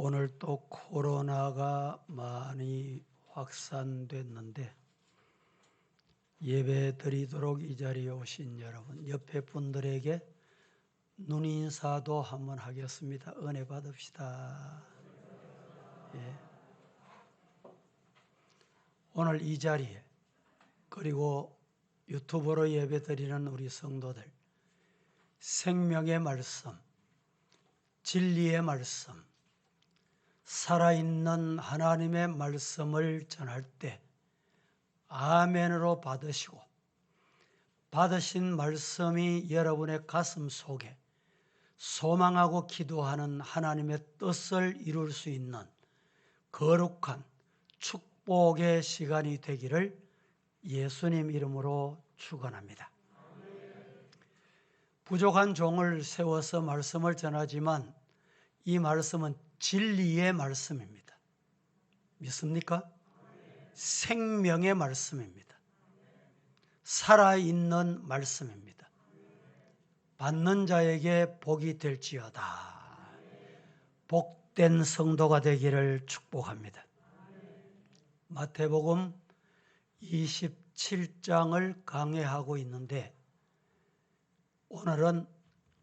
오늘 또 코로나가 많이 확산됐는데 예배 드리도록 이 자리에 오신 여러분, 옆에 분들에게 눈인사도 한번 하겠습니다. 은혜 받읍시다. 예. 오늘 이 자리에 그리고 유튜브로 예배 드리는 우리 성도들, 생명의 말씀, 진리의 말씀, 살아있는 하나님의 말씀을 전할 때 아멘으로 받으시고 받으신 말씀이 여러분의 가슴 속에 소망하고 기도하는 하나님의 뜻을 이룰 수 있는 거룩한 축복의 시간이 되기를 예수님 이름으로 축원합니다. 부족한 종을 세워서 말씀을 전하지만 이 말씀은 진리의 말씀입니다. 믿습니까? 생명의 말씀입니다. 살아있는 말씀입니다. 받는 자에게 복이 될지어다. 복된 성도가 되기를 축복합니다. 마태복음 27장을 강해하고 있는데 오늘은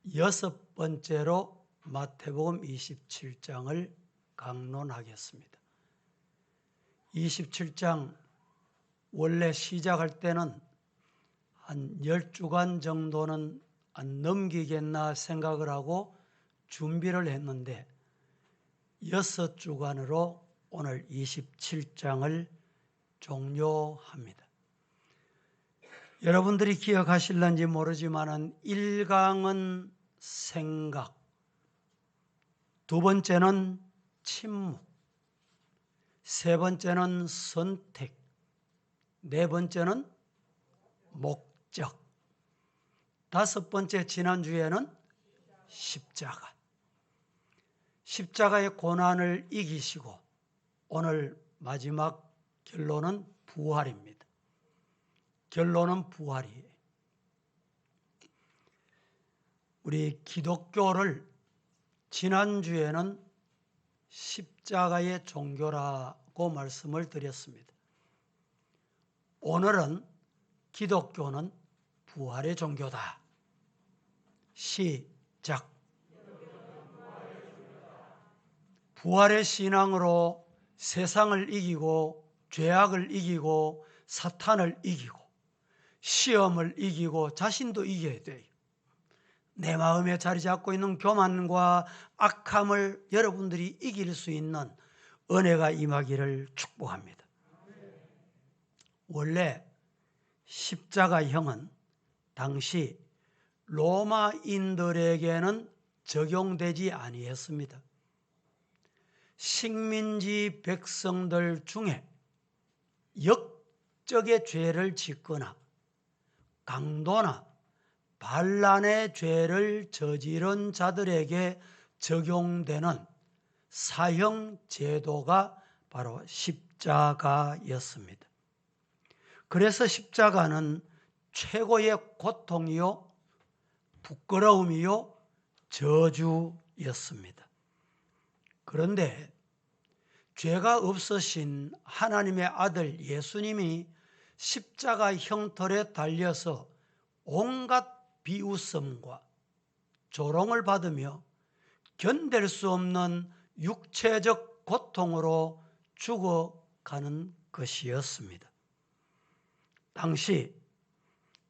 6번째로 마태복음 27장을 강론하겠습니다. 27장 원래 시작할 때는 한 10주간 정도는 안 넘기겠나 생각을 하고 준비를 했는데 6주간으로 오늘 27장을 종료합니다. 여러분들이 기억하실런지 모르지만 1강은 생각, 두 번째는 침묵, 세 번째는 선택, 네 번째는 목적, 다섯 번째 지난주에는 십자가. 십자가의 고난을 이기시고 오늘 마지막 결론은 부활입니다. 결론은 부활이에요. 우리 기독교를 지난주에는 십자가의 종교라고 말씀을 드렸습니다. 오늘은 기독교는 부활의 종교다. 시작. 부활의 신앙으로 세상을 이기고 죄악을 이기고 사탄을 이기고 시험을 이기고 자신도 이겨야 돼요. 내 마음에 자리 잡고 있는 교만과 악함을 여러분들이 이길 수 있는 은혜가 임하기를 축복합니다. 원래 십자가형은 당시 로마인들에게는 적용되지 아니했습니다. 식민지 백성들 중에 역적의 죄를 짓거나 강도나 반란의 죄를 저지른 자들에게 적용되는 사형 제도가 바로 십자가였습니다. 그래서 십자가는 최고의 고통이요, 부끄러움이요, 저주였습니다. 그런데 죄가 없으신 하나님의 아들 예수님이 십자가 형틀에 달려서 온갖 비웃음과 조롱을 받으며 견딜 수 없는 육체적 고통으로 죽어가는 것이었습니다. 당시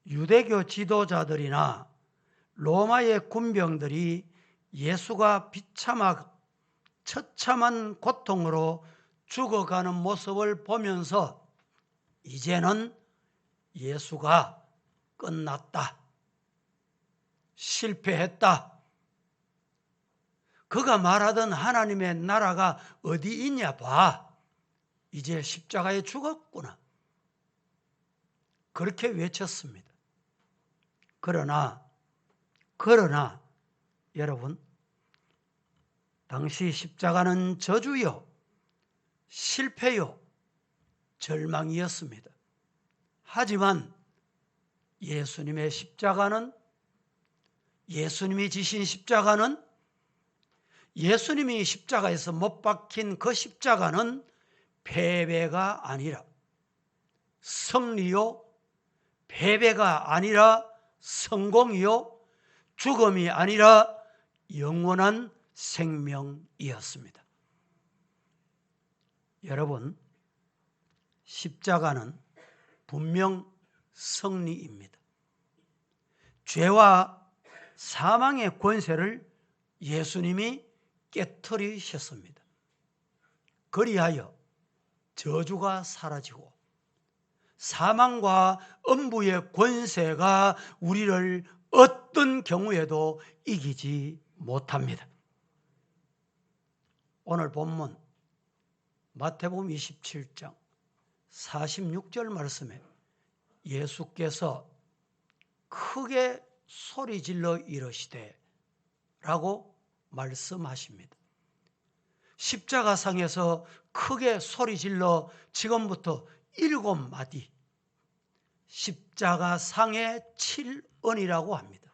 유대교 지도자들이나 로마의 군병들이 예수가 처참한 고통으로 죽어가는 모습을 보면서 이제는 예수가 끝났다. 실패했다. 그가 말하던 하나님의 나라가 어디 있냐 봐. 이제 십자가에 죽었구나. 그렇게 외쳤습니다. 그러나 여러분, 당시 십자가는 저주요, 실패요, 절망이었습니다. 하지만 예수님의 십자가는, 예수님이 지신 십자가는 예수님이 십자가에서 못 박힌 그 십자가는 패배가 아니라 승리요, 패배가 아니라 성공이요, 죽음이 아니라 영원한 생명이었습니다. 여러분, 십자가는 분명 승리입니다. 죄와 사망의 권세를 예수님이 깨뜨리셨습니다. 그리하여 저주가 사라지고 사망과 음부의 권세가 우리를 어떤 경우에도 이기지 못합니다. 오늘 본문 마태복음 27장 46절 말씀에 예수께서 크게 소리질러 이르시되 라고 말씀하십니다. 십자가상에서 크게 소리질러 지금부터 7마디 십자가상의 7언이라고 합니다.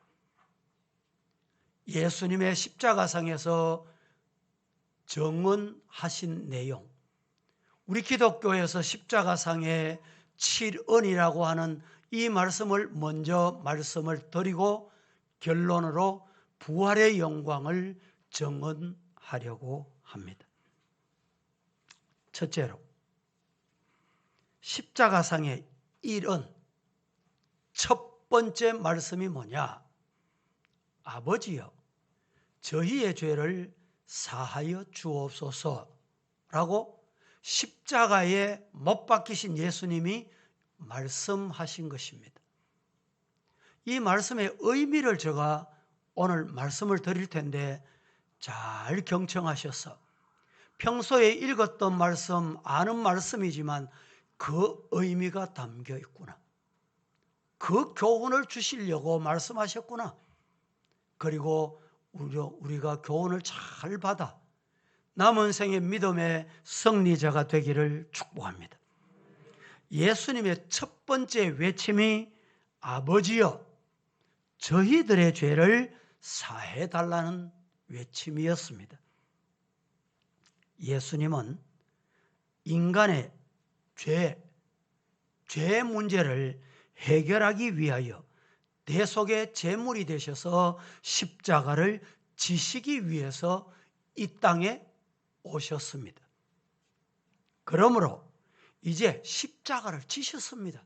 예수님의 십자가상에서 정언하신 내용, 우리 기독교에서 십자가상의 7언이라고 하는 이 말씀을 먼저 말씀을 드리고 결론으로 부활의 영광을 정언하려고 합니다. 첫째로 십자가상의 1은 첫 번째 말씀이 뭐냐? 아버지여, 저희의 죄를 사하여 주옵소서라고 십자가에 못 박히신 예수님이 말씀하신 것입니다. 이 말씀의 의미를 제가 오늘 말씀을 드릴 텐데 잘 경청하셔서 평소에 읽었던 말씀, 아는 말씀이지만 그 의미가 담겨 있구나, 그 교훈을 주시려고 말씀하셨구나, 그리고 우리가 교훈을 잘 받아 남은 생의 믿음의 승리자가 되기를 축복합니다. 예수님의 첫 번째 외침이 아버지여, 저희들의 죄를 사해달라는 외침이었습니다. 예수님은 인간의 죄 문제를 해결하기 위하여 대속의 제물이 되셔서 십자가를 지시기 위해서 이 땅에 오셨습니다. 그러므로 이제 십자가를 지셨습니다.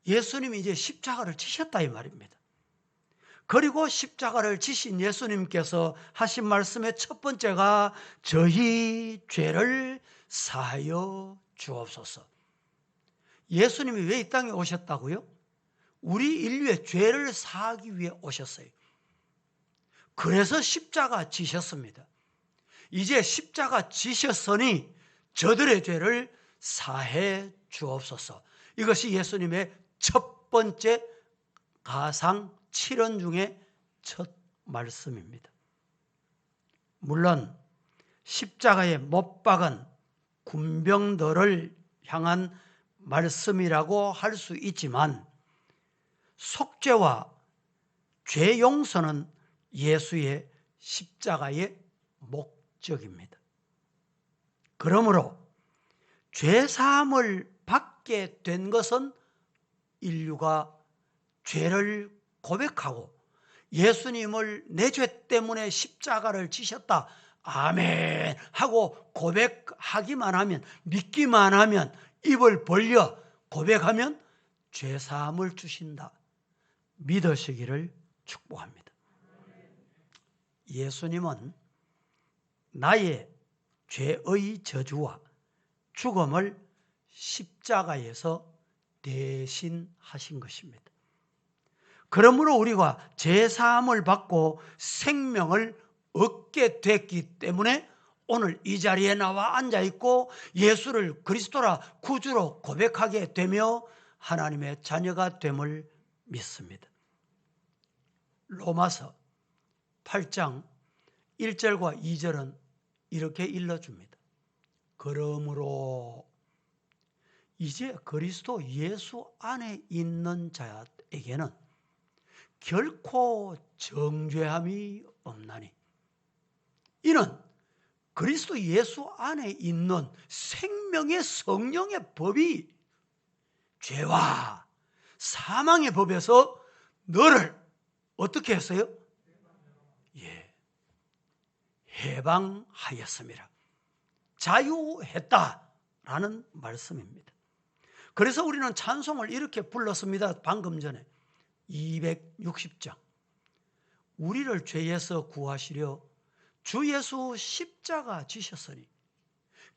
예수님이 이제 십자가를 지셨다 이 말입니다. 그리고 십자가를 지신 예수님께서 하신 말씀의 첫 번째가 저희 죄를 사하여 주옵소서. 예수님이 왜 이 땅에 오셨다고요? 우리 인류의 죄를 사하기 위해 오셨어요. 그래서 십자가 지셨습니다. 이제 십자가 지셨으니 저들의 죄를 사해 주옵소서. 이것이 예수님의 첫 번째 가상 7언 중에 첫 말씀입니다. 물론 십자가에 못 박은 군병들을 향한 말씀이라고 할 수 있지만 속죄와 죄 용서는 예수의 십자가의 목적입니다. 그러므로 죄 사함을 받게 된 것은 인류가 죄를 고백하고 예수님을 내 죄 때문에 십자가를 지셨다, 아멘 하고 고백하기만 하면, 믿기만 하면, 입을 벌려 고백하면 죄 사함을 주신다, 믿으시기를 축복합니다. 예수님은 나의 죄의 저주와 죽음을 십자가에서 대신하신 것입니다. 그러므로 우리가 죄 사함을 받고 생명을 얻게 됐기 때문에 오늘 이 자리에 나와 앉아있고 예수를 그리스도라 구주로 고백하게 되며 하나님의 자녀가 됨을 믿습니다. 로마서 8장 1절과 2절은 이렇게 일러줍니다. 그러므로 이제 그리스도 예수 안에 있는 자에게는 결코 정죄함이 없나니 이는 그리스도 예수 안에 있는 생명의 성령의 법이 죄와 사망의 법에서 너를 어떻게 했어요? 해방하였습니다. 자유했다라는 말씀입니다. 그래서 우리는 찬송을 이렇게 불렀습니다. 방금 전에 260장. 우리를 죄에서 구하시려 주 예수 십자가 지셨으니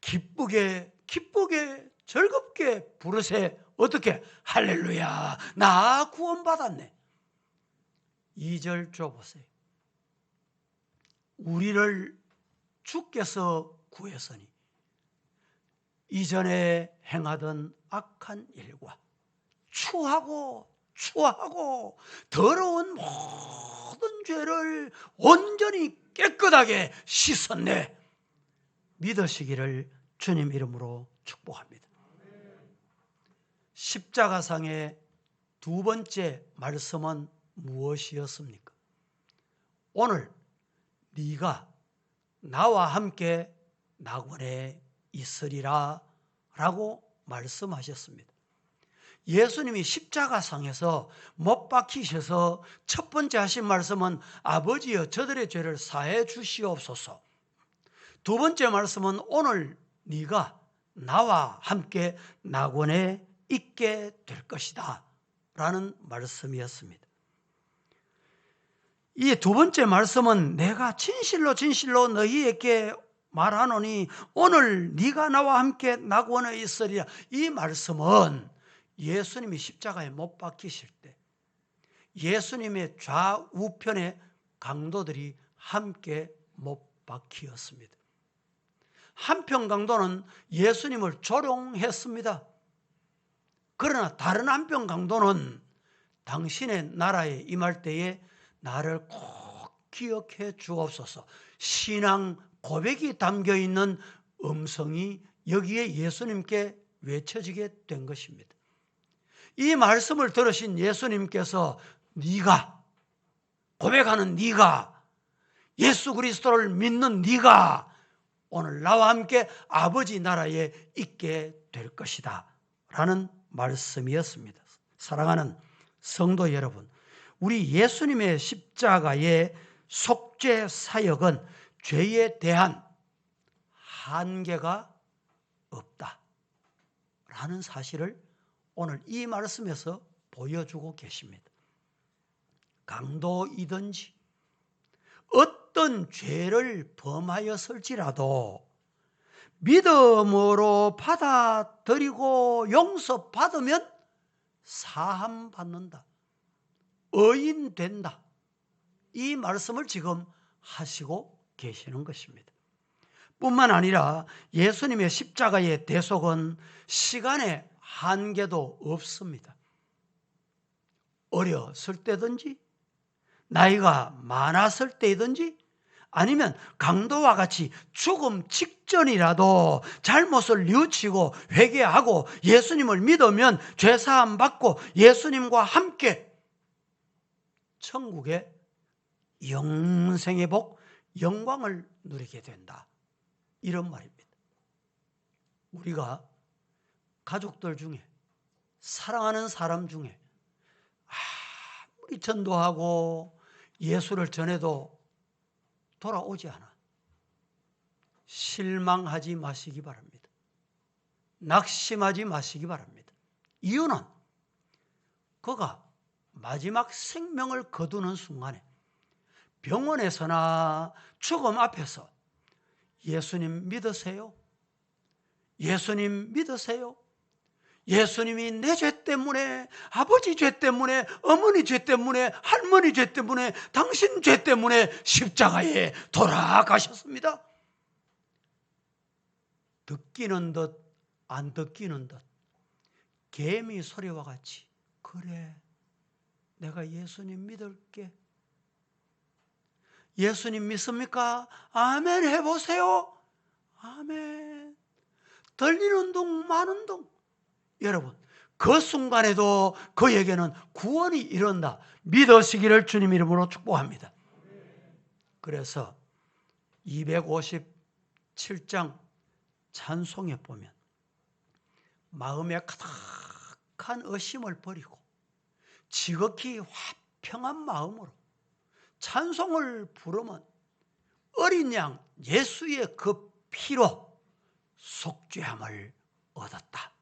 기쁘게 즐겁게 부르세. 어떻게? 할렐루야, 나 구원받았네. 2절 줘보세요. 우리를 주께서 구했으니 이전에 행하던 악한 일과 추하고 더러운 모든 죄를 온전히 깨끗하게 씻었네. 믿으시기를 주님 이름으로 축복합니다. 십자가상의 두 번째 말씀은 무엇이었습니까? 오늘 네가 나와 함께 낙원에 있으리라 라고 말씀하셨습니다. 예수님이 십자가상에서 못 박히셔서 첫 번째 하신 말씀은 아버지여 저들의 죄를 사해 주시옵소서. 두 번째 말씀은 오늘 네가 나와 함께 낙원에 있게 될 것이다 라는 말씀이었습니다. 이 두 번째 말씀은 내가 진실로 너희에게 말하노니 오늘 네가 나와 함께 낙원에 있으리라. 이 말씀은 예수님이 십자가에 못 박히실 때 예수님의 좌우편에 강도들이 함께 못 박히었습니다. 한편 강도는 예수님을 조롱했습니다. 그러나 다른 한편 강도는 당신의 나라에 임할 때에 나를 꼭 기억해 주옵소서. 신앙 고백이 담겨있는 음성이 여기에 예수님께 외쳐지게 된 것입니다. 이 말씀을 들으신 예수님께서 네가 고백하는 네가 예수 그리스도를 믿는 네가 오늘 나와 함께 아버지 나라에 있게 될 것이다 라는 말씀이었습니다. 사랑하는 성도 여러분, 우리 예수님의 십자가의 속죄 사역은 죄에 대한 한계가 없다 라는 사실을 오늘 이 말씀에서 보여주고 계십니다. 강도이든지 어떤 죄를 범하였을지라도 믿음으로 받아들이고 용서받으면 사함받는다, 의인된다, 이 말씀을 지금 하시고 계시는 것입니다. 뿐만 아니라 예수님의 십자가의 대속은 시간의 한계도 없습니다. 어렸을 때든지 나이가 많았을 때이든지 아니면 강도와 같이 죽음 직전이라도 잘못을 뉘우치고 회개하고 예수님을 믿으면 죄사함 받고 예수님과 함께 천국의 영생의 복, 영광을 누리게 된다, 이런 말입니다. 우리가 가족들 중에 사랑하는 사람 중에 아무리 전도하고 예수를 전해도 돌아오지 않아. 실망하지 마시기 바랍니다. 낙심하지 마시기 바랍니다. 이유는 그가 마지막 생명을 거두는 순간에 병원에서나 죽음 앞에서 예수님 믿으세요? 예수님 믿으세요? 예수님이 내 죄 때문에, 아버지 죄 때문에, 어머니 죄 때문에, 할머니 죄 때문에, 당신 죄 때문에 십자가에 돌아가셨습니다. 듣기는 듯 안 듣기는 듯 개미 소리와 같이 그래, 내가 예수님 믿을게. 예수님 믿습니까? 아멘 해보세요. 아멘. 들리는 둥 마는 둥. 여러분, 그 순간에도 그에게는 구원이 이른다. 믿으시기를 주님 이름으로 축복합니다. 그래서 257장 찬송에 보면 마음에 가득한 의심을 버리고 지극히 화평한 마음으로 찬송을 부르면 어린 양 예수의 그 피로 속죄함을 얻었다.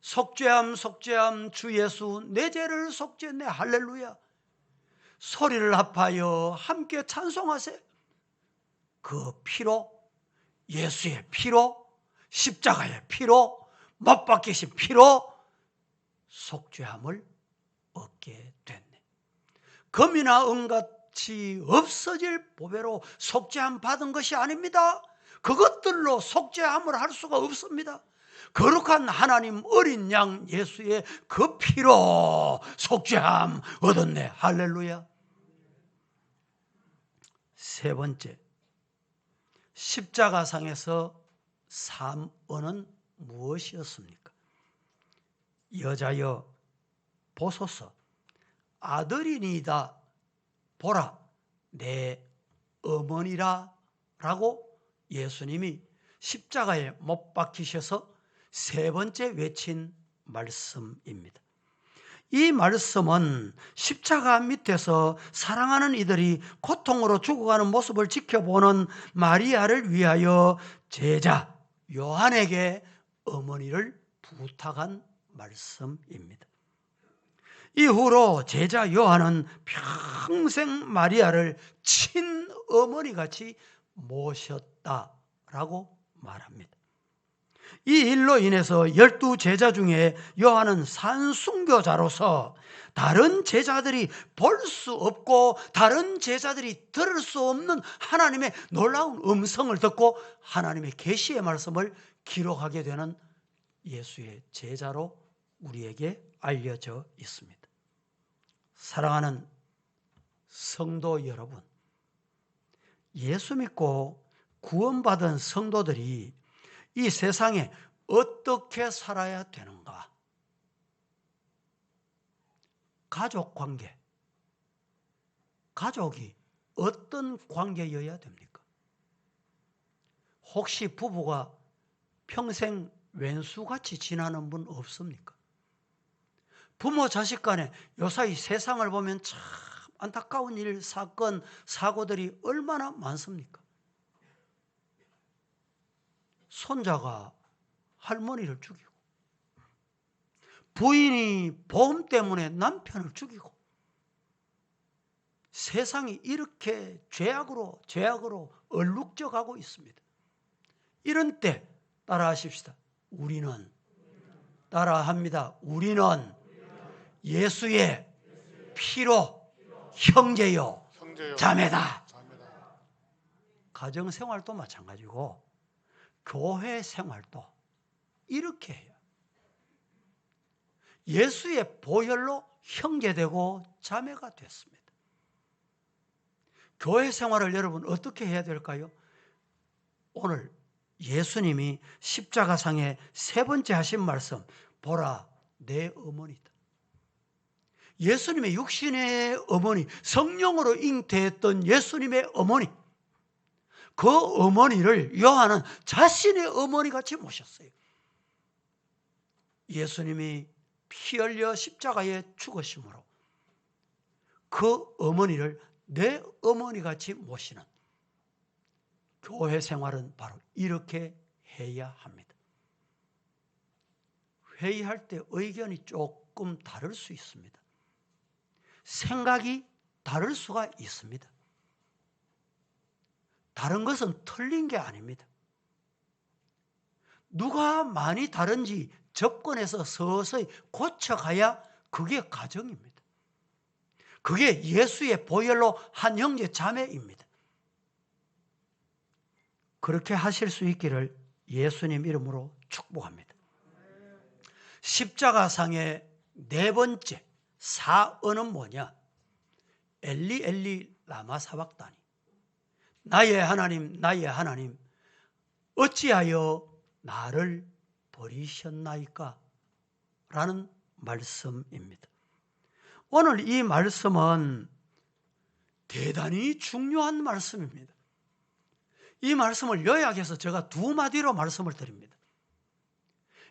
속죄함 속죄함 주 예수 내 죄를 속죄했네. 할렐루야. 소리를 합하여 함께 찬송하세요. 그 피로, 예수의 피로, 십자가의 피로, 못 박히신 피로 속죄함을 얻게 됐네. 금이나 은같이 없어질 보배로 속죄함 받은 것이 아닙니다. 그것들로 속죄함을 할 수가 없습니다. 거룩한 하나님 어린 양 예수의 그 피로 속죄함 얻었네. 할렐루야. 세 번째, 십자가상에서 삼언은 무엇이었습니까? 여자여 보소서 아들이니이다 보라 내 어머니라 라고 예수님이 십자가에 못 박히셔서 세 번째 외친 말씀입니다. 이 말씀은 십자가 밑에서 사랑하는 이들이 고통으로 죽어가는 모습을 지켜보는 마리아를 위하여 제자 요한에게 어머니를 부탁한 말씀입니다. 이후로 제자 요한은 평생 마리아를 친어머니같이 모셨다라고 말합니다. 이 일로 인해서 12제자 중에 요한은 산순교자로서 다른 제자들이 볼 수 없고 다른 제자들이 들을 수 없는 하나님의 놀라운 음성을 듣고 하나님의 계시의 말씀을 기록하게 되는 예수의 제자로 우리에게 알려져 있습니다. 사랑하는 성도 여러분, 예수 믿고 구원받은 성도들이 이 세상에 어떻게 살아야 되는가? 가족 관계, 가족이 어떤 관계여야 됩니까? 혹시 부부가 평생 왼수같이 지나는 분 없습니까? 부모 자식 간에 요사이 세상을 보면 참 안타까운 일, 사건, 사고들이 얼마나 많습니까? 손자가 할머니를 죽이고 부인이 보험 때문에 남편을 죽이고 세상이 이렇게 죄악으로 얼룩져 가고 있습니다. 이런 때 따라하십시다. 우리는 따라합니다. 우리는 예수의 피로 형제요 자매다. 가정생활도 마찬가지고 교회 생활도 이렇게 해요. 예수의 보혈로 형제되고 자매가 됐습니다. 교회 생활을 여러분 어떻게 해야 될까요? 오늘 예수님이 십자가상에 세 번째 하신 말씀, 보라 내 어머니다. 예수님의 육신의 어머니, 성령으로 잉태했던 예수님의 어머니, 그 어머니를 요한은 자신의 어머니같이 모셨어요. 예수님이 피 흘려 십자가에 죽으심으로 그 어머니를 내 어머니같이 모시는 교회 생활은 바로 이렇게 해야 합니다. 회의할 때 의견이 조금 다를 수 있습니다. 생각이 다를 수가 있습니다. 다른 것은 틀린 게 아닙니다. 누가 많이 다른지 접근해서 서서히 고쳐가야 그게 가정입니다. 그게 예수의 보혈로 한 형제 자매입니다. 그렇게 하실 수 있기를 예수님 이름으로 축복합니다. 십자가상의 네 번째 사언은 뭐냐? 엘리 엘리 라마 사박다니, 나의 하나님 어찌하여 나를 버리셨나이까? 라는 말씀입니다. 오늘 이 말씀은 대단히 중요한 말씀입니다. 이 말씀을 요약해서 제가 두 마디로 말씀을 드립니다.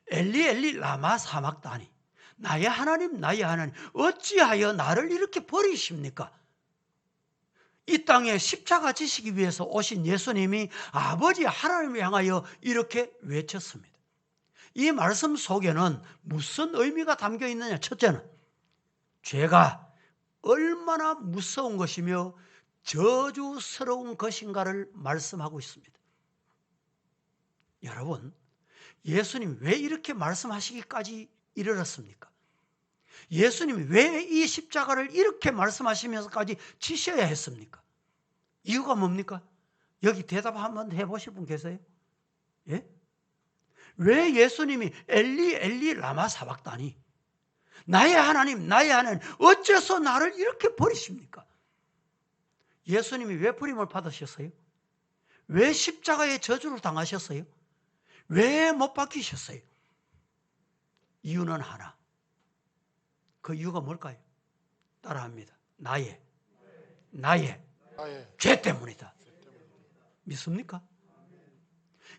엘리 엘리 라마 사막다니, 나의 하나님 나의 하나님 어찌하여 나를 이렇게 버리십니까? 이 땅에 십자가 지시기 위해서 오신 예수님이 아버지 하나님을 향하여 이렇게 외쳤습니다. 이 말씀 속에는 무슨 의미가 담겨 있느냐? 첫째는 죄가 얼마나 무서운 것이며 저주스러운 것인가를 말씀하고 있습니다. 여러분, 예수님 왜 이렇게 말씀하시기까지 이르렀습니까? 예수님이 왜 이 십자가를 이렇게 말씀하시면서까지 지셔야 했습니까? 이유가 뭡니까? 여기 대답 한번 해보실 분 계세요? 예? 왜 예수님이 엘리 엘리 라마 사박다니, 나의 하나님 나의 하나님 어째서 나를 이렇게 버리십니까? 예수님이 왜 버림을 받으셨어요? 왜 십자가의 저주를 당하셨어요? 왜 못 박히셨어요? 이유는 하나. 그 이유가 뭘까요? 따라합니다. 나의 죄 때문이다. 믿습니까?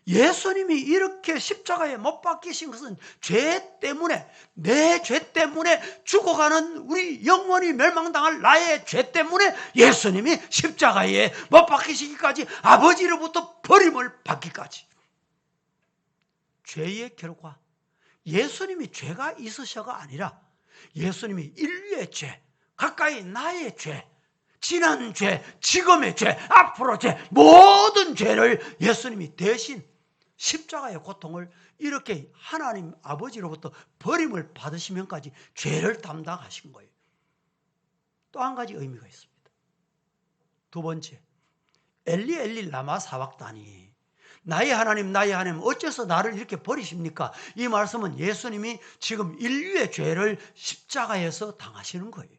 예수님이 이렇게 십자가에 못 박히신 것은 죄 때문에, 내 죄 때문에 죽어가는 우리 영원히 멸망당할 나의 죄 때문에 예수님이 십자가에 못 박히시기까지, 아버지로부터 버림을 받기까지. 죄의 결과, 예수님이 죄가 있으셔가 아니라 예수님이 인류의 죄, 가까이 나의 죄, 지난 죄, 지금의 죄, 앞으로 죄, 모든 죄를 예수님이 대신 십자가의 고통을 이렇게 하나님 아버지로부터 버림을 받으시면까지 죄를 담당하신 거예요. 또 한 가지 의미가 있습니다. 두 번째, 엘리 엘리 라마 사박다니, 나의 하나님 나의 하나님 어째서 나를 이렇게 버리십니까? 이 말씀은 예수님이 지금 인류의 죄를 십자가에서 당하시는 거예요.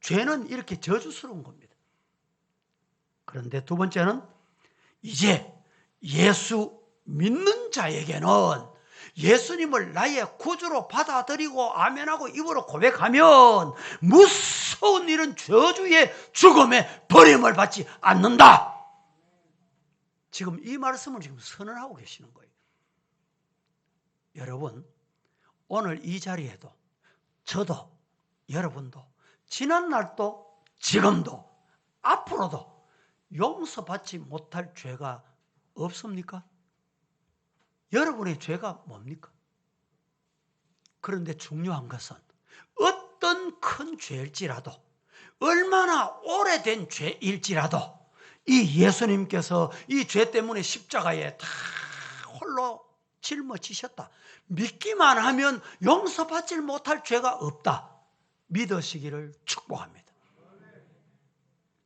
죄는 이렇게 저주스러운 겁니다. 그런데 두 번째는, 이제 예수 믿는 자에게는 예수님을 나의 구주로 받아들이고 아멘하고 입으로 고백하면 무서운 일은 저주의 죽음의 버림을 받지 않는다. 지금 이 말씀을 지금 선언하고 계시는 거예요. 여러분, 오늘 이 자리에도 저도 여러분도 지난 날도 지금도 앞으로도 용서받지 못할 죄가 없습니까? 여러분의 죄가 뭡니까? 그런데 중요한 것은 어떤 큰 죄일지라도, 얼마나 오래된 죄일지라도 이 예수님께서 이 죄 때문에 십자가에 다 홀로 짊어지셨다, 믿기만 하면 용서받지 못할 죄가 없다, 믿으시기를 축복합니다.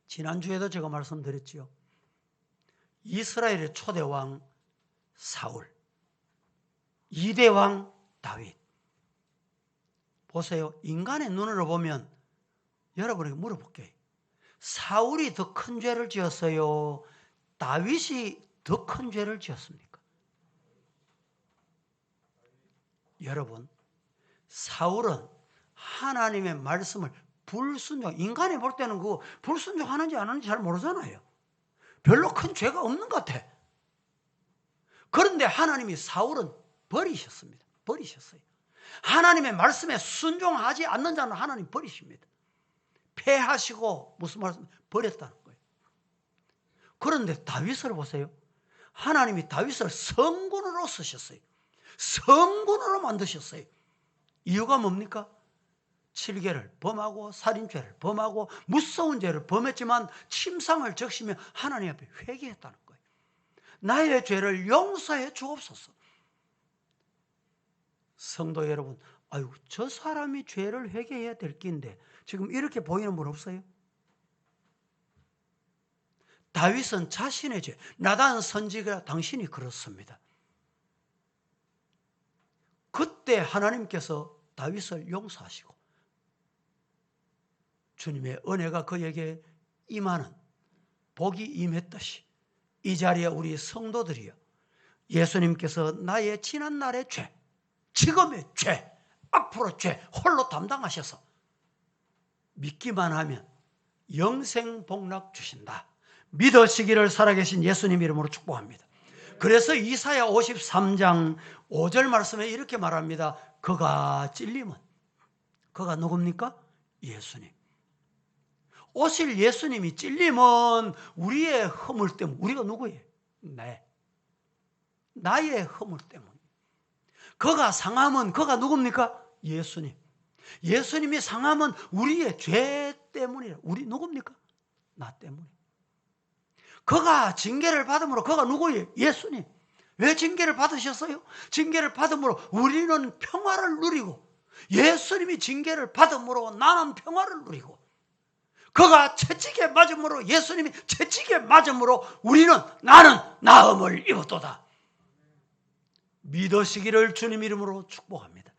지난주에도 제가 말씀드렸지요. 이스라엘의 초대왕 사울, 2대 왕 다윗. 보세요. 인간의 눈으로 보면 여러분에게 물어볼게요. 사울이 더 큰 죄를 지었어요? 다윗이 더 큰 죄를 지었습니까? 여러분, 사울은 하나님의 말씀을 불순종, 인간이 볼 때는 그 불순종하는지 안 하는지 잘 모르잖아요. 별로 큰 죄가 없는 것 같아. 그런데 하나님이 사울은 버리셨습니다. 버리셨어요. 하나님의 말씀에 순종하지 않는 자는 하나님 버리십니다. 패하시고, 무슨 말씀? 버렸다는 거예요. 그런데 다윗을 보세요. 하나님이 다윗을 성군으로 쓰셨어요. 성군으로 만드셨어요. 이유가 뭡니까? 7계를 범하고 살인죄를 범하고 무서운 죄를 범했지만 침상을 적시며 하나님 앞에 회개했다는 거예요. 나의 죄를 용서해 주옵소서. 성도 여러분, 아유, 저 사람이 죄를 회개해야 될 긴데 지금 이렇게 보이는 분 없어요? 다윗은 자신의 죄, 나단 선지자 당신이 그렇습니다. 그때 하나님께서 다윗을 용서하시고 주님의 은혜가 그에게 임하는 복이 임했듯이 이 자리에 우리 성도들이요, 예수님께서 나의 지난날의 죄, 지금의 죄, 앞으로 죄 홀로 담당하셔서 믿기만 하면 영생 복락 주신다, 믿으시기를 살아계신 예수님 이름으로 축복합니다. 그래서 이사야 53장 5절 말씀에 이렇게 말합니다. 그가 찔림은, 그가 누굽니까? 예수님. 오실 예수님이 찔림은 우리의 허물 때문. 우리가 누구예요? 나의 허물 때문. 그가 상함은, 그가 누굽니까? 예수님. 예수님이 상함은 우리의 죄 때문이에요. 우리 누굽니까? 나 때문에. 그가 징계를 받음으로, 그가 누구예요? 예수님. 왜 징계를 받으셨어요? 징계를 받음으로 우리는 평화를 누리고, 예수님이 징계를 받음으로 나는 평화를 누리고, 그가 채찍에 맞음으로, 예수님이 채찍에 맞음으로 나는 나음을 입었도다. 믿으시기를 주님 이름으로 축복합니다.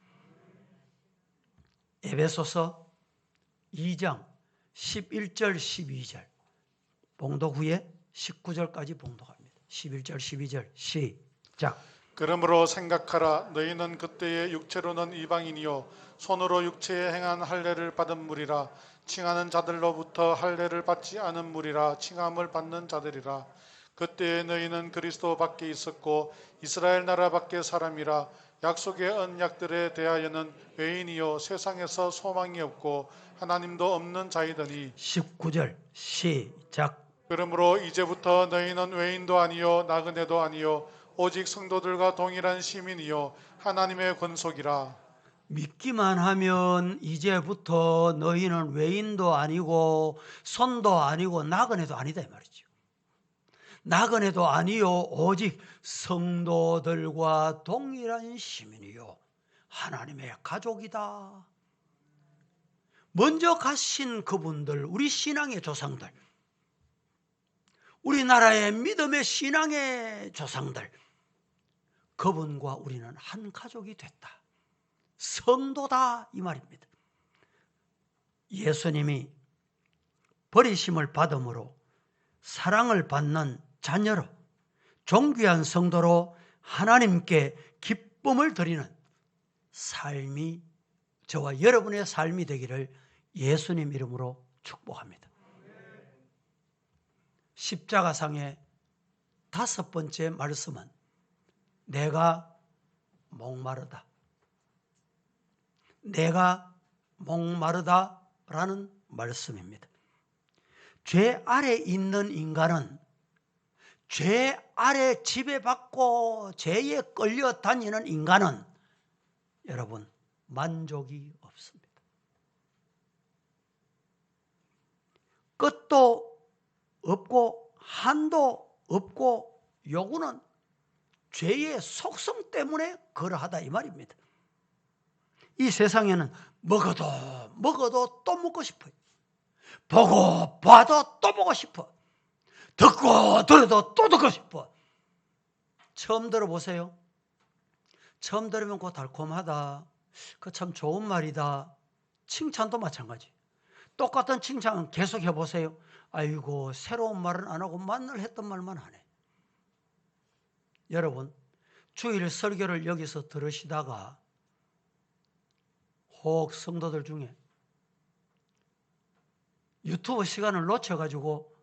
에베소서 2장 11절 12절 봉독 후에 19절까지 봉독합니다. 11절 12절 시작. 그러므로 생각하라. 너희는 그때의 육체로는 이방인이요 손으로 육체에 행한 할례를 받은 무리라. 칭하는 자들로부터 할례를 받지 않은 무리라. 칭함을 받는 자들이라. 그때에 너희는 그리스도 밖에 있었고 이스라엘 나라 밖에 사람이라. 약속의 언약들에 대하여는 외인이요 세상에서 소망이 없고 하나님도 없는 자이더니. 19절 시작. 그러므로 이제부터 너희는 외인도 아니요 나그네도 아니요 오직 성도들과 동일한 시민이요 하나님의 권속이라. 믿기만 하면 이제부터 너희는 외인도 아니고 손도 아니고 나그네도 아니다 이 말이죠. 나그네도 아니요 오직 성도들과 동일한 시민이요 하나님의 가족이다. 먼저 가신 그분들, 우리 신앙의 조상들, 우리나라의 믿음의 신앙의 조상들, 그분과 우리는 한 가족이 됐다. 성도다 이 말입니다. 예수님이 버리심을 받음으로 사랑을 받는 자녀로, 존귀한 성도로 하나님께 기쁨을 드리는 삶이 저와 여러분의 삶이 되기를 예수님 이름으로 축복합니다. 십자가상의 5번째 말씀은 내가 목마르다. 내가 목마르다라는 말씀입니다. 죄 아래 있는 인간은, 죄 아래 지배받고 죄에 끌려 다니는 인간은 여러분 만족이 없습니다. 끝도 없고 한도 없고 요구는 죄의 속성 때문에 그러하다 이 말입니다. 이 세상에는 먹어도 또 먹고 싶어요. 보고 봐도 또 보고 싶어. 듣고 들어도 또 듣고 싶어. 처음 들어보세요. 처음 들으면 그 달콤하다. 그 참 좋은 말이다. 칭찬도 마찬가지. 똑같은 칭찬은 계속 해보세요. 아이고 새로운 말은 안 하고 맨날 했던 말만 하네. 여러분 주일 설교를 여기서 들으시다가 혹 성도들 중에 유튜브 시간을 놓쳐가지고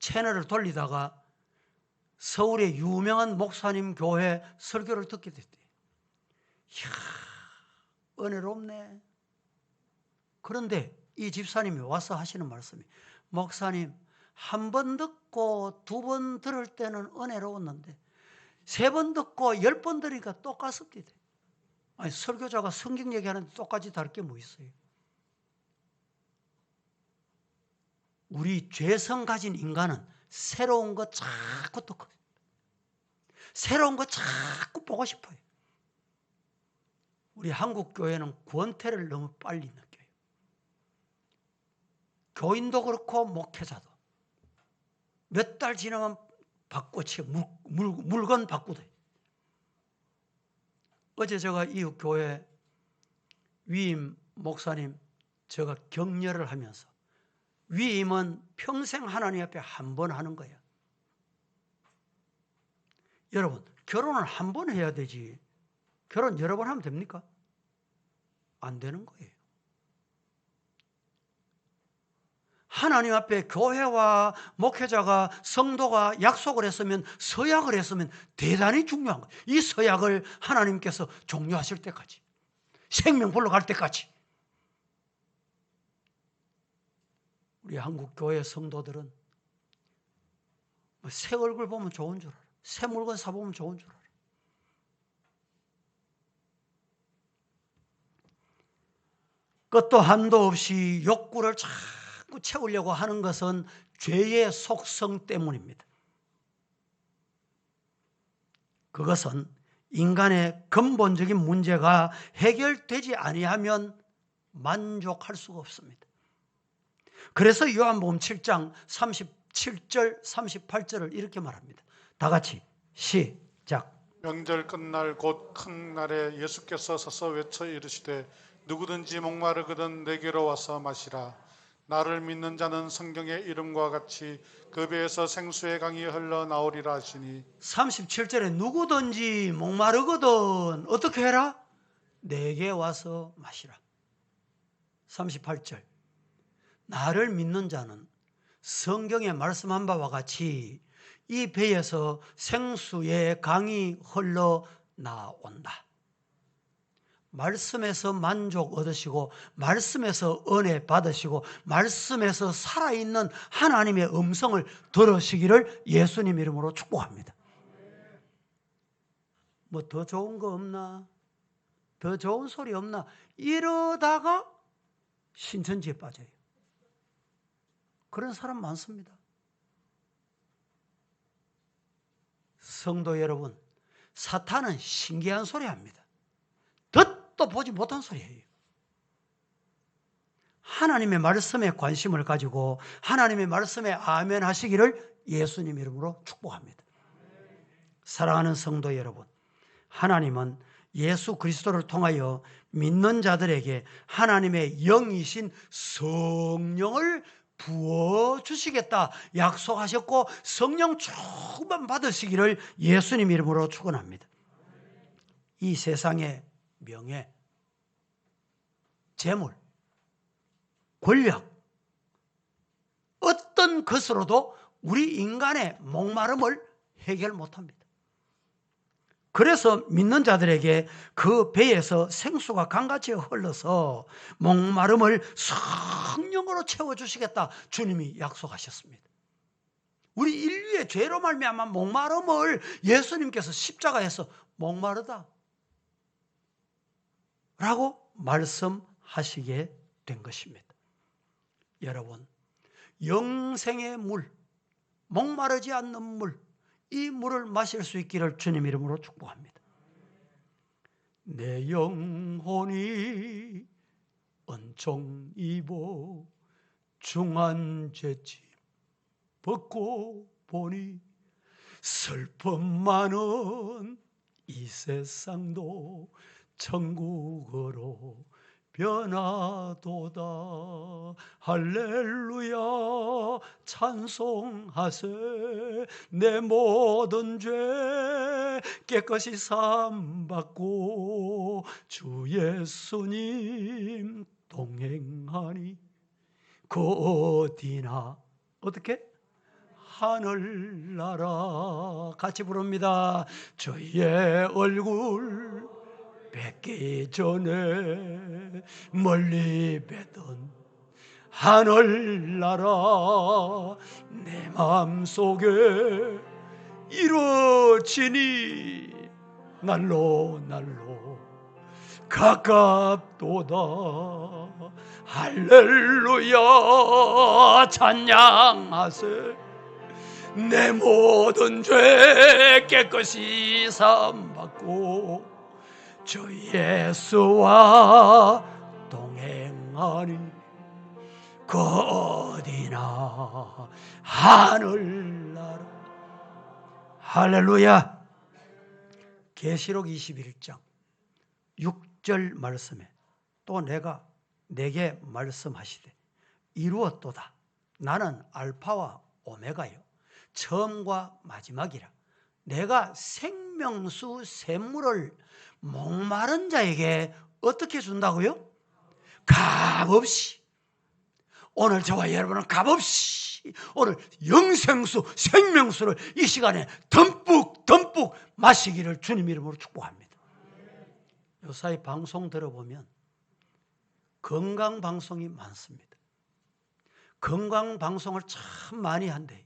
채널을 돌리다가 서울의 유명한 목사님 교회 설교를 듣게 됐대요. 이야, 은혜롭네. 그런데 이 집사님이 와서 하시는 말씀이, 목사님 한 번 듣고 2번 들을 때는 은혜로웠는데 3번 듣고 10번 들으니까 똑같습니다. 아니 설교자가 성경 얘기하는데 똑같이 다를 게 뭐 있어요? 우리 죄성 가진 인간은 새로운 거 자꾸 듣고 새로운 거 자꾸 보고 싶어요. 우리 한국 교회는 권태를 너무 빨리 느껴요. 교인도 그렇고 목회자도 몇 달 지나면 바꿔치 물건 바꾸대. 어제 제가 이웃 교회 위임 목사님 제가 격려를 하면서, 위임은 평생 하나님 앞에 한 번 하는 거야. 여러분 결혼을 한 번 해야 되지 결혼 여러 번 하면 됩니까? 안 되는 거예요. 하나님 앞에 교회와 목회자가 성도가 약속을 했으면 서약을 했으면 대단히 중요한 거예요. 이 서약을 하나님께서 종료하실 때까지, 생명 불러갈 때까지. 우리 한국 교회 성도들은 새 얼굴 보면 좋은 줄 알아. 새 물건 사보면 좋은 줄 알아. 끝도 한도 없이 욕구를 자꾸 채우려고 하는 것은 죄의 속성 때문입니다. 그것은 인간의 근본적인 문제가 해결되지 아니하면 만족할 수가 없습니다. 그래서 요한복음 7장 37절 38절을 이렇게 말합니다. 다 같이 시작. 명절 끝날 곧 큰 날에 예수께서 서서 외쳐 이르시되 누구든지 목마르거든 내게로 와서 마시라. 나를 믿는 자는 성경의 이름과 같이 그 배에서 생수의 강이 흘러나오리라 하시니 37절에 누구든지 목마르거든 어떻게 해라? 내게 와서 마시라. 38절 나를 믿는 자는 성경에 말씀한 바와 같이 이 배에서 생수의 강이 흘러나온다. 말씀에서 만족 얻으시고 말씀에서 은혜 받으시고 말씀에서 살아있는 하나님의 음성을 들으시기를 예수님 이름으로 축복합니다. 뭐 더 좋은 거 없나? 더 좋은 소리 없나? 이러다가 신천지에 빠져요. 그런 사람 많습니다. 성도 여러분, 사탄은 신기한 소리 합니다. 듣도 보지 못한 소리예요. 하나님의 말씀에 관심을 가지고 하나님의 말씀에 아멘 하시기를 예수님 이름으로 축복합니다. 사랑하는 성도 여러분, 하나님은 예수 그리스도를 통하여 믿는 자들에게 하나님의 영이신 성령을 부어주시겠다 약속하셨고 성령 충만 받으시기를 예수님 이름으로 축원합니다. 이 세상의 명예, 재물, 권력 어떤 것으로도 우리 인간의 목마름을 해결 못합니다. 그래서 믿는 자들에게 그 배에서 생수가 강같이 흘러서 목마름을 성령으로 채워주시겠다 주님이 약속하셨습니다. 우리 인류의 죄로 말미암아 목마름을 예수님께서 십자가에서 목마르다 라고 말씀하시게 된 것입니다. 여러분, 영생의 물, 목마르지 않는 물, 이 물을 마실 수 있기를 주님 이름으로 축복합니다. 내 영혼이 은총 입어 중한 죄짐 벗고 보니 슬픔 많은 이 세상도 천국으로 변화도다. 할렐루야 찬송하세. 내 모든 죄 깨끗이 사함받고 주 예수님 동행하니 그 어디나 어떻게? 하늘나라. 같이 부릅니다. 주의 얼굴 뵙기 전에 멀리 뵀던 하늘나라 내 마음속에 이루어지니 날로 날로 가깝도다. 할렐루야 찬양하세. 내 모든 죄 깨끗이 사함받고 주 예수와 동행하니 그 어디나 하늘나라. 할렐루야. 계시록 21장 6절 말씀에 또 내가 내게 말씀하시되 이루었도다. 나는 알파와 오메가요 처음과 마지막이라. 내가 생명수 샘물을 목마른 자에게 어떻게 준다고요? 값없이 오늘 저와 여러분은 값없이 오늘 영생수, 생명수를 이 시간에 듬뿍 마시기를 주님 이름으로 축복합니다. 요사이 방송 들어보면 건강 방송이 많습니다. 건강 방송을 참 많이 한대요.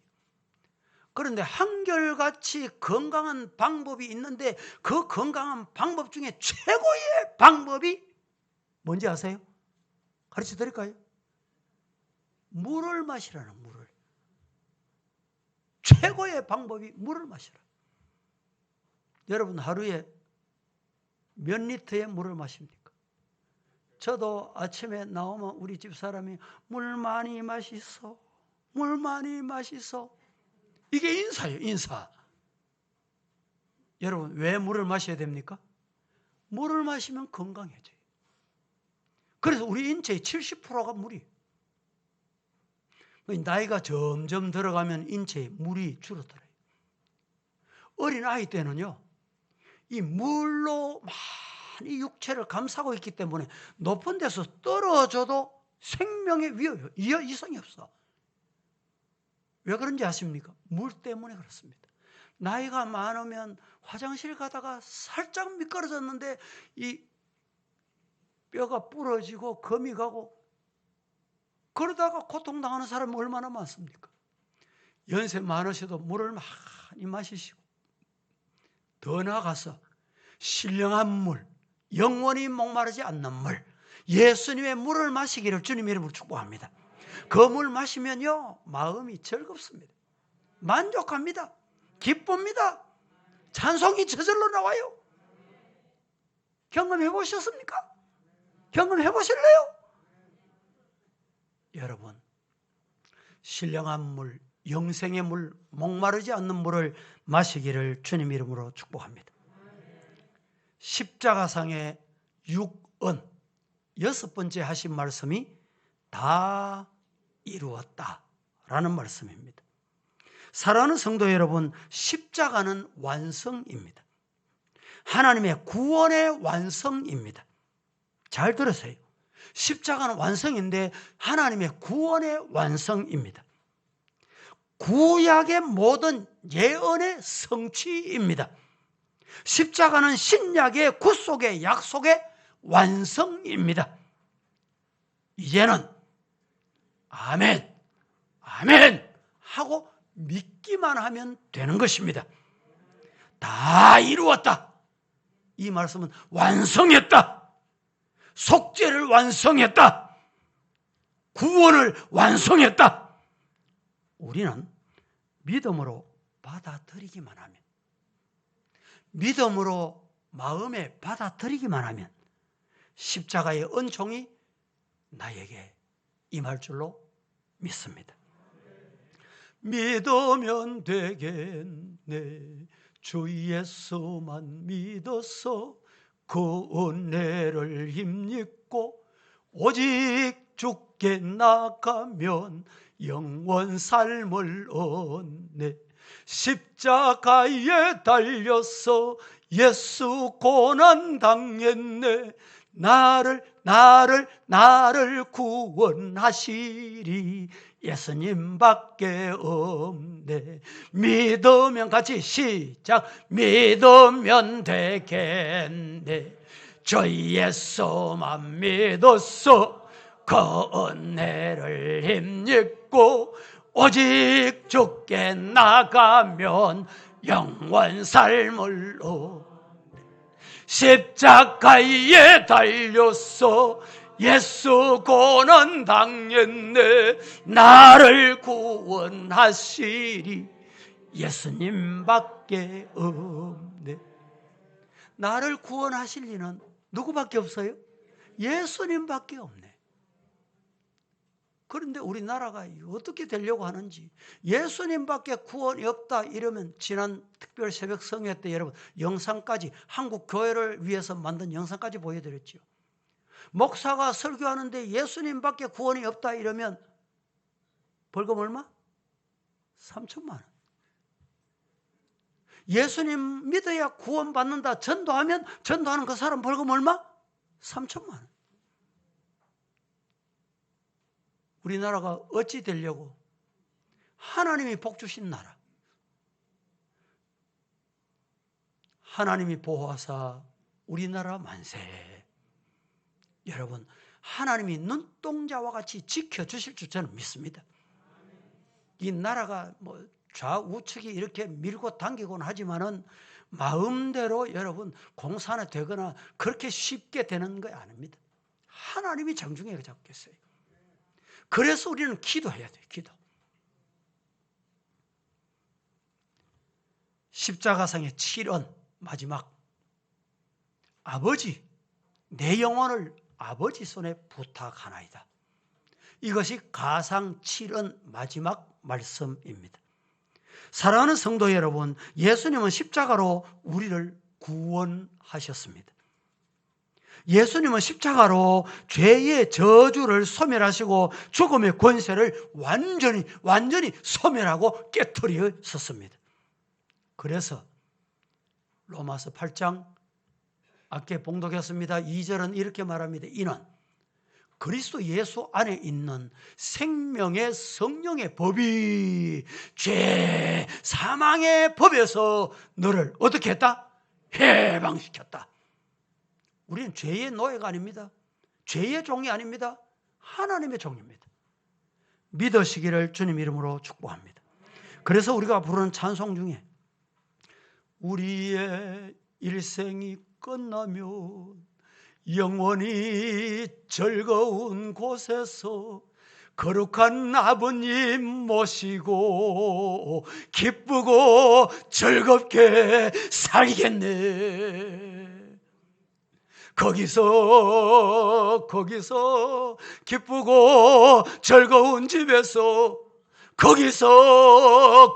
그런데 한결같이 건강한 방법이 있는데 그 건강한 방법 중에 최고의 방법이 뭔지 아세요? 가르쳐 드릴까요? 물을 마시라는, 물을. 최고의 방법이 물을 마시라. 여러분 하루에 몇 리터의 물을 마십니까? 저도 아침에 나오면 우리 집사람이 물 많이 마시소, 물 많이 마시소. 이게 인사예요, 인사. 여러분 왜 물을 마셔야 됩니까? 물을 마시면 건강해져요. 그래서 우리 인체의 70%가 물이에요. 나이가 점점 들어가면 인체에 물이 줄어들어요. 어린아이 때는요, 이 물로 많이 육체를 감싸고 있기 때문에 높은 데서 떨어져도 생명의 이성이 없어. 왜 그런지 아십니까? 물 때문에 그렇습니다. 나이가 많으면 화장실 가다가 살짝 미끄러졌는데 이 뼈가 부러지고 금이 가고 그러다가 고통당하는 사람이 얼마나 많습니까? 연세 많으셔도 물을 많이 마시시고 더 나아가서 신령한 물, 영원히 목마르지 않는 물, 예수님의 물을 마시기를 주님 이름으로 축복합니다. 그 물 마시면요 마음이 즐겁습니다. 만족합니다. 기쁩니다. 찬송이 저절로 나와요. 경험해 보셨습니까? 경험해 보실래요? 여러분 신령한 물, 영생의 물, 목마르지 않는 물을 마시기를 주님 이름으로 축복합니다. 십자가상의 6은 6번째 하신 말씀이 다 이루었다라는 말씀입니다. 사랑하는 성도 여러분, 십자가는 완성입니다. 하나님의 구원의 완성입니다. 잘 들으세요. 십자가는 완성인데 하나님의 구원의 완성입니다. 구약의 모든 예언의 성취입니다. 십자가는 신약의 구속의 약속의 완성입니다. 이제는 아멘, 아멘 하고 믿기만 하면 되는 것입니다. 다 이루었다. 이 말씀은 완성했다. 속죄를 완성했다. 구원을 완성했다. 우리는 믿음으로 받아들이기만 하면, 믿음으로 마음에 받아들이기만 하면 십자가의 은총이 나에게 임할 줄로 믿습니다. 믿으면 되겠네. 주 예수만 믿어서 그 은혜를 힘입고 오직 주께 나가면 영원 삶을 얻네. 십자가에 달려서 예수 고난 당했네. 나를 구원하시리 예수님밖에 없네. 믿으면 같이 시작. 믿으면 되겠네. 저 예수만 믿어서 그 은혜를 힘입고 오직 주께 나가면 영원 삶을 얻네. 십자가에 달려서 예수 고난 당했네. 나를 구원하시리 예수님밖에 없네. 나를 구원하실 리는 누구밖에 없어요? 예수님밖에 없네. 그런데 우리나라가 어떻게 되려고 하는지, 예수님밖에 구원이 없다 이러면, 지난 특별 새벽 성회 때 여러분 영상까지, 한국 교회를 위해서 만든 영상까지 보여드렸죠. 목사가 설교하는데 예수님밖에 구원이 없다 이러면 벌금 얼마? 3천만 원. 예수님 믿어야 구원받는다 전도하면 전도하는 그 사람 벌금 얼마? 3천만 원. 우리나라가 어찌 되려고? 하나님이 복 주신 나라. 하나님이 보호하사 우리나라 만세. 여러분, 하나님이 눈동자와 같이 지켜주실 줄 저는 믿습니다. 이 나라가 뭐 좌우측이 이렇게 밀고 당기곤 하지만은 마음대로 여러분 공산화 되거나 그렇게 쉽게 되는 거 아닙니다. 하나님이 정중하게 잡겠어요. 그래서 우리는 기도해야 돼요. 기도. 십자가상의 7언 마지막. 아버지, 내 영혼을 아버지 손에 부탁하나이다. 이것이 가상 7언 마지막 말씀입니다. 사랑하는 성도 여러분, 예수님은 십자가로 우리를 구원하셨습니다. 예수님은 십자가로 죄의 저주를 소멸하시고 죽음의 권세를 완전히 소멸하고 깨트리셨습니다. 그래서 로마서 8장 아까 봉독했습니다. 2절은 이렇게 말합니다. 이는 그리스도 예수 안에 있는 생명의 성령의 법이 죄, 사망의 법에서 너를 어떻게 했다? 해방시켰다. 우리는 죄의 노예가 아닙니다. 죄의 종이 아닙니다. 하나님의 종입니다. 믿으시기를 주님 이름으로 축복합니다. 그래서 우리가 부르는 찬송 중에 우리의 일생이 끝나면 영원히 즐거운 곳에서 거룩한 아버님 모시고 기쁘고 즐겁게 살겠네. 거기서 기쁘고 즐거운 집에서 거기서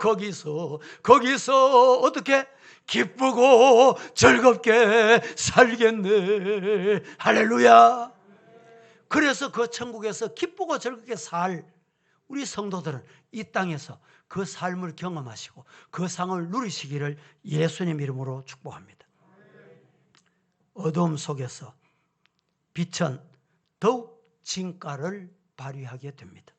어떻게 기쁘고 즐겁게 살겠네. 할렐루야. 그래서 그 천국에서 기쁘고 즐겁게 살 우리 성도들은 이 땅에서 그 삶을 경험하시고 그 상을 누리시기를 예수님 이름으로 축복합니다. 어두움 속에서 빛은 더욱 진가를 발휘하게 됩니다.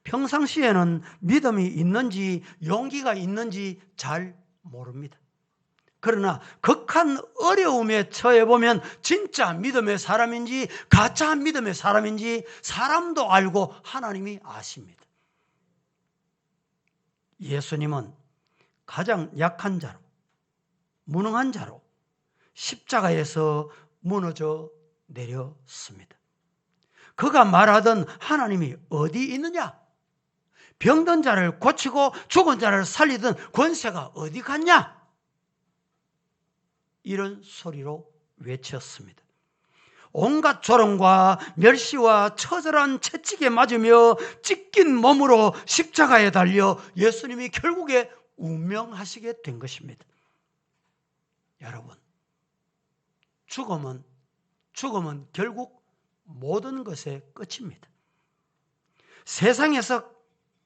평상시에는 믿음이 있는지 용기가 있는지 잘 모릅니다. 그러나 극한 어려움에 처해 보면 진짜 믿음의 사람인지 가짜 믿음의 사람인지 사람도 알고 하나님이 아십니다. 예수님은 가장 약한 자로, 무능한 자로 십자가에서 무너져 내렸습니다. 그가 말하던 하나님이 어디 있느냐? 병든 자를 고치고 죽은 자를 살리던 권세가 어디 갔냐? 이런 소리로 외쳤습니다. 온갖 조롱과 멸시와 처절한 채찍에 맞으며 찢긴 몸으로 십자가에 달려 예수님이 결국에 운명하시게 된 것입니다. 여러분, 죽음은 결국 모든 것의 끝입니다. 세상에서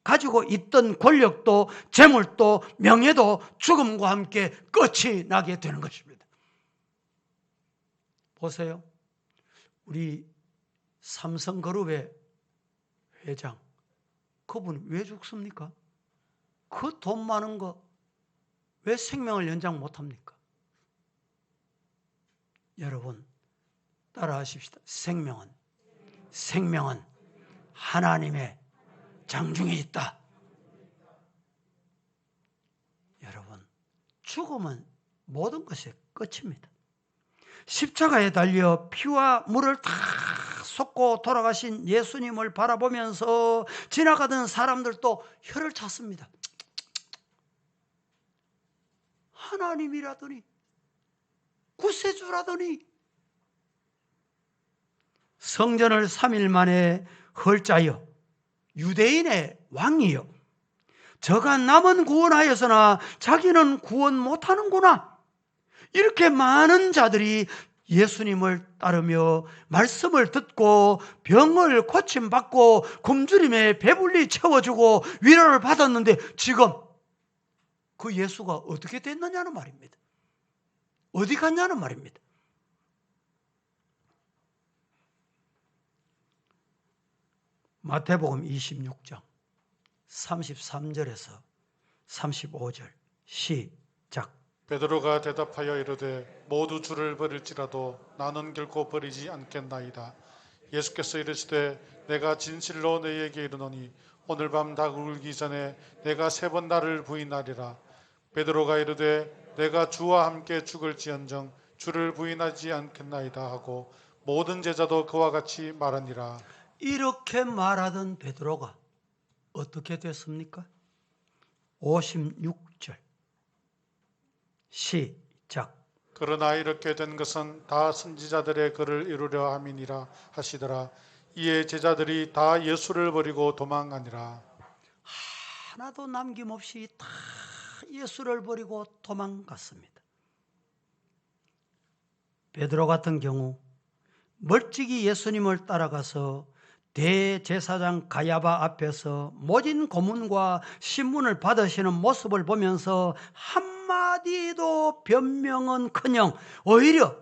가지고 있던 권력도 재물도 명예도 죽음과 함께 끝이 나게 되는 것입니다. 보세요. 우리 삼성그룹의 회장, 그분 왜 죽습니까? 그 돈 많은 거 왜 생명을 연장 못합니까? 여러분 따라하십시다. 생명은 하나님의 장중에 있다. 여러분, 죽음은 모든 것의 끝입니다. 십자가에 달려 피와 물을 다 쏟고 돌아가신 예수님을 바라보면서 지나가던 사람들도 혀를 찼습니다. 하나님이라더니, 구세주라더니, 성전을 3일 만에 헐자여 유대인의 왕이여, 저가 남은 구원하여서나 자기는 구원 못하는구나. 이렇게 많은 자들이 예수님을 따르며 말씀을 듣고 병을 고침받고 굶주림에 배불리 채워주고 위로를 받았는데 지금 그 예수가 어떻게 됐느냐는 말입니다. 어디 갔냐는 말입니다. 마태복음 26장 33절에서 35절 시작. 베드로가 대답하여 이르되 모두 주를 버릴지라도 나는 결코 버리지 않겠나이다. 예수께서 이르시되 내가 진실로 너희에게 이르노니 오늘 밤 닭 울기 전에 내가 3번 나를 부인하리라. 베드로가 이르되 내가 주와 함께 죽을지언정 주를 부인하지 않겠나이다 하고 모든 제자도 그와 같이 말하니라. 이렇게 말하던 베드로가 어떻게 됐습니까? 56절 시작. 그러나 이렇게 된 것은 다 선지자들의 글을 이루려 함이니라 하시더라. 이에 제자들이 다 예수를 버리고 도망하니라. 하나도 남김없이 다 예수를 버리고 도망갔습니다. 베드로 같은 경우 멀찍이 예수님을 따라가서 대제사장 가야바 앞에서 모진 고문과 신문을 받으시는 모습을 보면서 한마디도 변명은커녕 오히려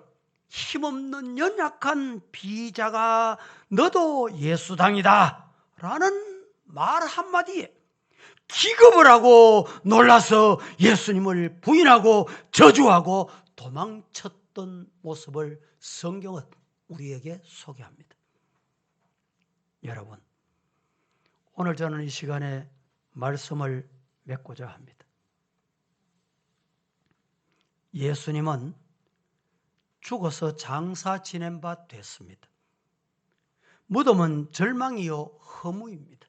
힘없는 연약한 비자가 너도 예수당이다 라는 말 한마디에 기겁을 하고 놀라서 예수님을 부인하고 저주하고 도망쳤던 모습을 성경은 우리에게 소개합니다. 여러분, 오늘 저는 이 시간에 말씀을 맺고자 합니다. 예수님은 죽어서 장사 지낸 바 됐습니다. 무덤은 절망이요 허무입니다.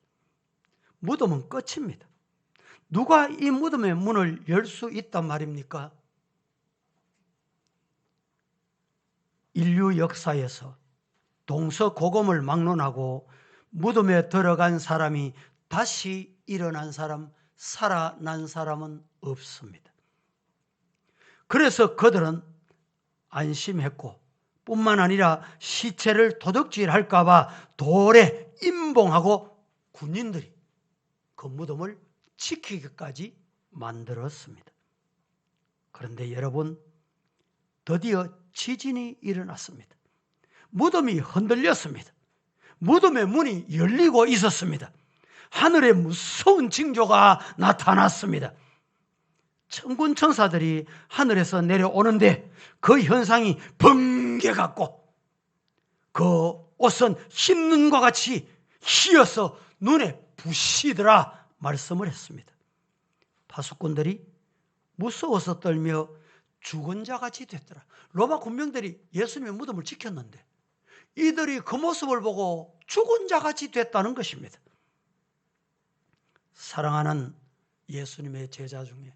무덤은 끝입니다. 누가 이 무덤의 문을 열 수 있단 말입니까? 인류 역사에서 동서고금을 막론하고 무덤에 들어간 사람이 다시 일어난 사람, 살아난 사람은 없습니다. 그래서 그들은 안심했고 뿐만 아니라 시체를 도둑질할까 봐 돌에 임봉하고 군인들이 그 무덤을 지키기까지 만들었습니다. 그런데 여러분, 드디어 지진이 일어났습니다. 무덤이 흔들렸습니다. 무덤의 문이 열리고 있었습니다. 하늘에 무서운 징조가 나타났습니다. 천군 천사들이 하늘에서 내려오는데 그 현상이 번개 같고 그 옷은 흰 눈과 같이 희어서 눈에 부시더라 말씀을 했습니다. 파수꾼들이 무서워서 떨며 죽은 자같이 됐더라. 로마 군병들이 예수님의 무덤을 지켰는데 이들이 그 모습을 보고 죽은 자같이 됐다는 것입니다. 사랑하는 예수님의 제자 중에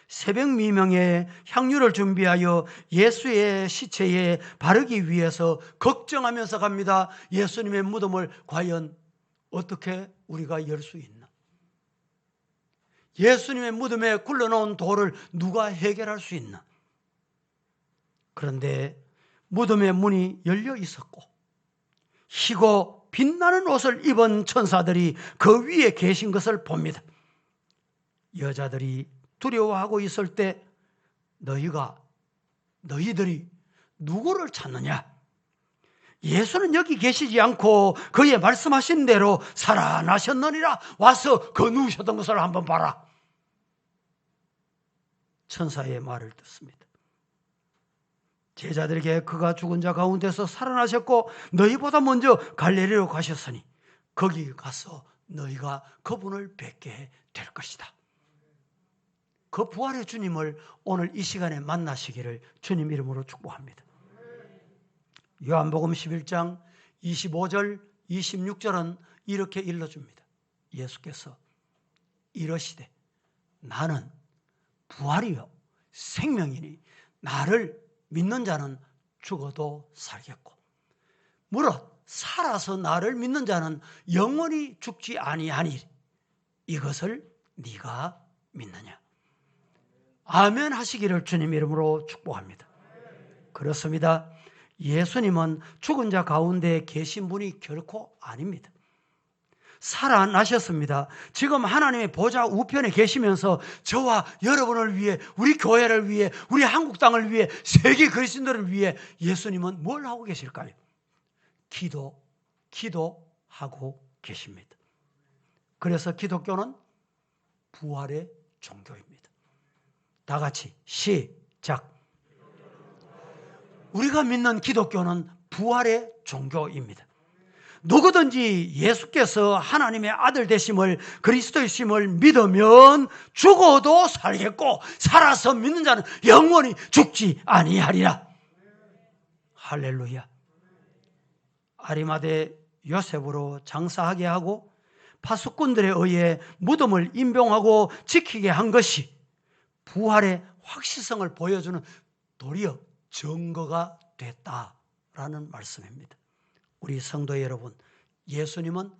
새벽 미명에 향유를 준비하여 예수의 시체에 바르기 위해서 걱정하면서 갑니다. 예수님의 무덤을 과연 어떻게 우리가 열 수 있나? 예수님의 무덤에 굴러놓은 돌을 누가 해결할 수 있나? 그런데 무덤의 문이 열려 있었고 희고 빛나는 옷을 입은 천사들이 그 위에 계신 것을 봅니다. 여자들이 두려워하고 있을 때 너희들이 누구를 찾느냐? 예수는 여기 계시지 않고 그의 말씀하신 대로 살아나셨느니라. 와서 그 누우셨던 것을 한번 봐라. 천사의 말을 듣습니다. 제자들에게 그가 죽은 자 가운데서 살아나셨고 너희보다 먼저 갈릴리로 가셨으니 거기 가서 너희가 그분을 뵙게 될 것이다. 그 부활의 주님을 오늘 이 시간에 만나시기를 주님 이름으로 축복합니다. 요한복음 11장 25절 26절은 이렇게 일러줍니다. 예수께서 이러시되 나는 부활이요 생명이니 나를 믿는 자는 죽어도 살겠고 무릇 살아서 나를 믿는 자는 영원히 죽지 아니하니 이것을 네가 믿느냐? 아멘 하시기를 주님 이름으로 축복합니다. 그렇습니다. 예수님은 죽은 자 가운데 계신 분이 결코 아닙니다. 살아나셨습니다. 지금 하나님의 보좌 우편에 계시면서 저와 여러분을 위해, 우리 교회를 위해, 우리 한국 땅을 위해, 세계 그리스도인들을 위해 예수님은 뭘 하고 계실까요? 기도하고 계십니다. 그래서 기독교는 부활의 종교입니다. 다 같이 시작. 우리가 믿는 기독교는 부활의 종교입니다. 누구든지 예수께서 하나님의 아들 되심을, 그리스도이심을 믿으면 죽어도 살겠고 살아서 믿는 자는 영원히 죽지 아니하리라. 할렐루야. 아리마대 요셉으로 장사하게 하고 파수꾼들에 의해 무덤을 임병하고 지키게 한 것이 부활의 확실성을 보여주는 도리어 증거가 됐다라는 말씀입니다. 우리 성도 여러분, 예수님은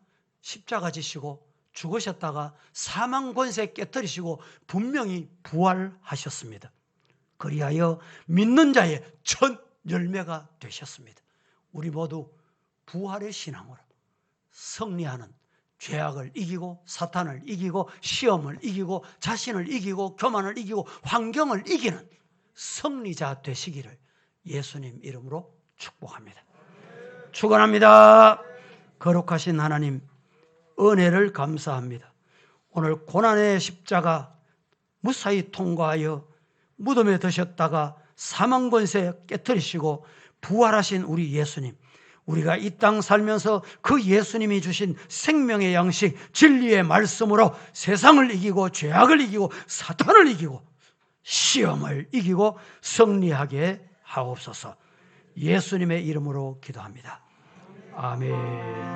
십자가 지시고 죽으셨다가 사망 권세 깨뜨리시고 분명히 부활하셨습니다. 그리하여 믿는 자의 첫 열매가 되셨습니다. 우리 모두 부활의 신앙으로 승리하는, 죄악을 이기고 사탄을 이기고 시험을 이기고 자신을 이기고 교만을 이기고 환경을 이기는 승리자 되시기를 예수님 이름으로 축복합니다. 축원합니다. 거룩하신 하나님, 은혜를 감사합니다. 오늘 고난의 십자가 무사히 통과하여 무덤에 드셨다가 사망 권세 깨뜨리시고 부활하신 우리 예수님, 우리가 이 땅 살면서 그 예수님이 주신 생명의 양식, 진리의 말씀으로 세상을 이기고 죄악을 이기고 사탄을 이기고 시험을 이기고 승리하게 하옵소서. 예수님의 이름으로 기도합니다. 아멘.